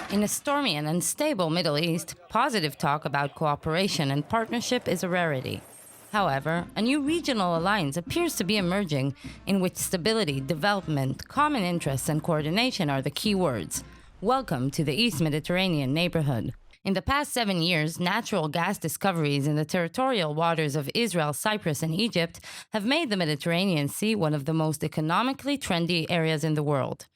In a stormy and unstable Middle East, positive talk about cooperation and partnership is a rarity. However, a new regional alliance appears to be emerging in which stability, development, common interests, and coordination are the key words. Welcome to the East Mediterranean neighborhood. In the past 7 years, natural gas discoveries in the territorial waters of Israel, Cyprus, and Egypt have made the Mediterranean Sea one of the most economically trendy areas in the world.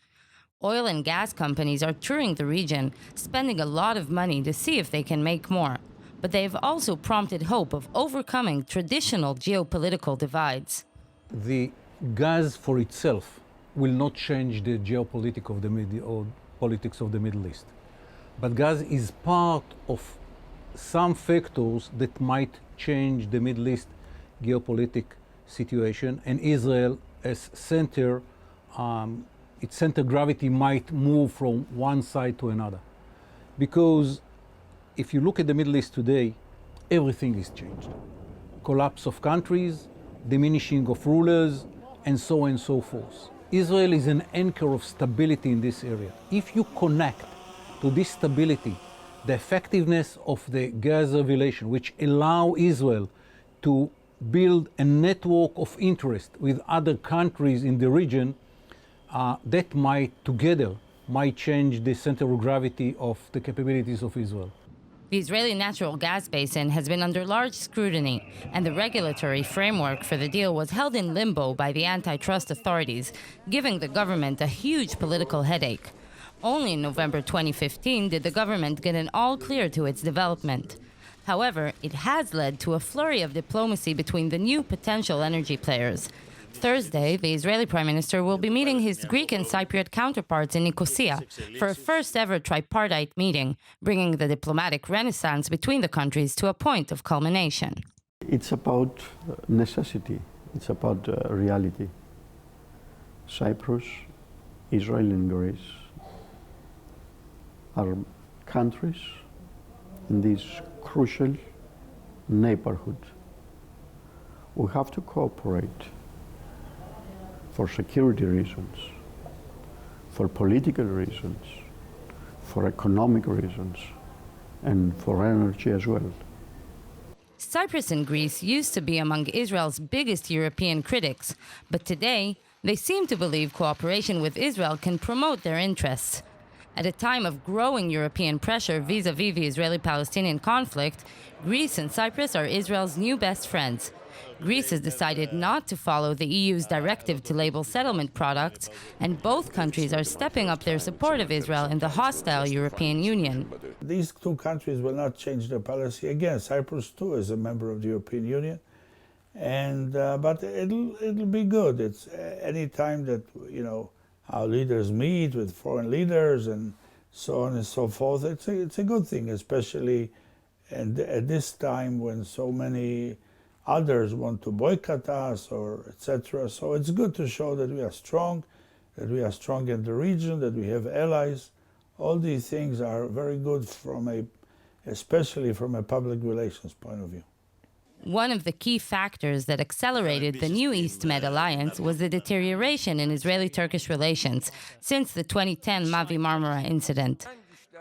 Oil and gas companies are touring the region, spending a lot of money to see if they can make more. But they have also prompted hope of overcoming traditional geopolitical divides. The gas for itself will not change the geopolitics of politics of the Middle East. But gas is part of some factors that might change the Middle East geopolitical situation, and Israel as center, its center gravity might move from one side to another. Because if you look at the Middle East today, everything is changed. Collapse of countries, diminishing of rulers, and so on and so forth. Israel is an anchor of stability in this area. If you connect to this stability the effectiveness of the gas revelation, which allow Israel to build a network of interest with other countries in the region, that might change the center of gravity of the capabilities of Israel. The Israeli natural gas basin has been under large scrutiny, and the regulatory framework for the deal was held in limbo by the antitrust authorities, giving the government a huge political headache. Only in November 2015 did the government get an all-clear to its development. However, it has led to a flurry of diplomacy between the new potential energy players. Thursday, the Israeli Prime Minister will be meeting his Greek and Cypriot counterparts in Nicosia for a first-ever tripartite meeting, bringing the diplomatic renaissance between the countries to a point of culmination. It's about necessity. It's about reality. Cyprus, Israel, and Greece are countries in this crucial neighborhood. We have to cooperate for security reasons, for political reasons, for economic reasons, and for energy as well. Cyprus and Greece used to be among Israel's biggest European critics, but today they seem to believe cooperation with Israel can promote their interests. At a time of growing European pressure vis-à-vis the Israeli-Palestinian conflict, Greece and Cyprus are Israel's new best friends. Greece has decided not to follow the EU's directive to label settlement products, and both countries are stepping up their support of Israel in the hostile European Union. These two countries will not change their policy. Again, Cyprus too is a member of the European Union, and but it'll be good. It's any time that our leaders meet with foreign leaders and so on and so forth. It's a good thing, especially at this time when so many others want to boycott us or etc. So it's good to show that we are strong in the region, that we have allies. All these things are very good especially from a public relations point of view. One of the key factors that accelerated the new East Med alliance was the deterioration in Israeli-Turkish relations since the 2010 Mavi Marmara incident.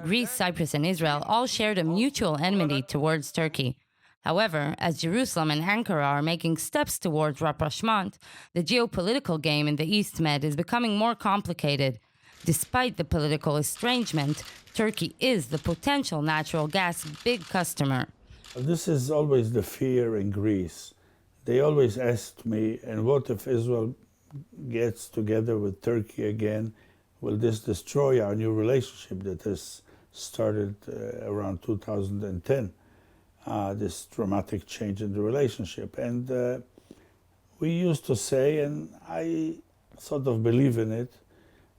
Greece, Cyprus, and Israel all shared a mutual enmity towards Turkey. However, as Jerusalem and Ankara are making steps towards rapprochement, the geopolitical game in the East Med is becoming more complicated. Despite the political estrangement, Turkey is the potential natural gas big customer. This is always the fear in Greece. They always asked me, and what if Israel gets together with Turkey again? Will this destroy our new relationship that has started around 2010? This dramatic change in the relationship. And we used to say, and I sort of believe in it,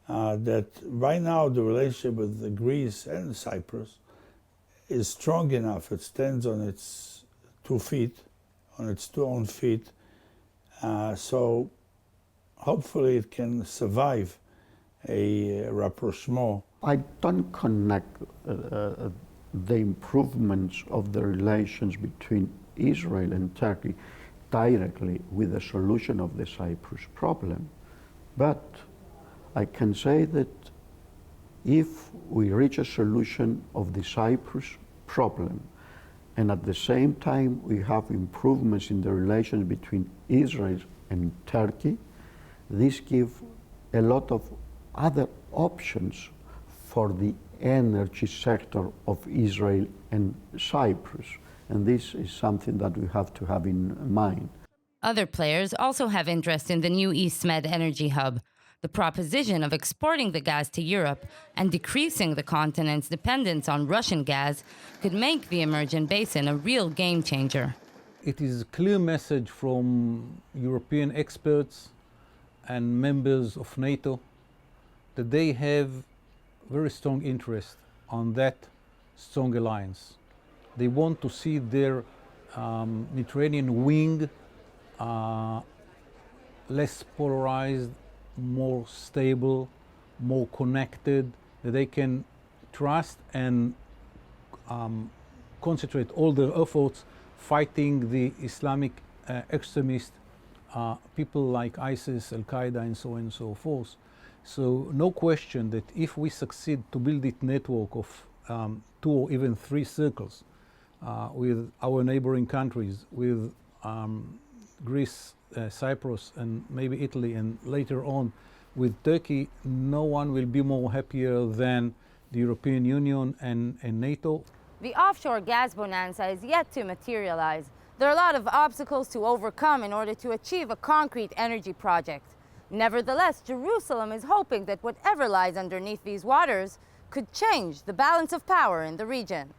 that right now the relationship with Greece and Cyprus is strong enough. It stands on its 2 feet, on its 2 own feet. So hopefully it can survive a rapprochement. I don't connect the improvements of the relations between Israel and Turkey directly with the solution of the Cyprus problem. But I can say that if we reach a solution of the Cyprus problem, and at the same time we have improvements in the relations between Israel and Turkey, this gives a lot of other options for the energy sector of Israel and Cyprus. And this is something that we have to have in mind. Other players also have interest in the new EastMed energy hub. The proposition of exporting the gas to Europe and decreasing the continent's dependence on Russian gas could make the emergent basin a real game changer. It is a clear message from European experts and members of NATO that they have very strong interest on that strong alliance. They want to see their Mediterranean wing less polarized, more stable, more connected, that they can trust and concentrate all their efforts fighting the Islamic extremist people like ISIS, Al-Qaeda, and so on and so forth. So no question that if we succeed to build this network of 2 or even 3 circles with our neighboring countries, with Greece, Cyprus, and maybe Italy, and later on with Turkey, no one will be more happier than the European Union and NATO. The offshore gas bonanza is yet to materialize. There are a lot of obstacles to overcome in order to achieve a concrete energy project. Nevertheless, Jerusalem is hoping that whatever lies underneath these waters could change the balance of power in the region.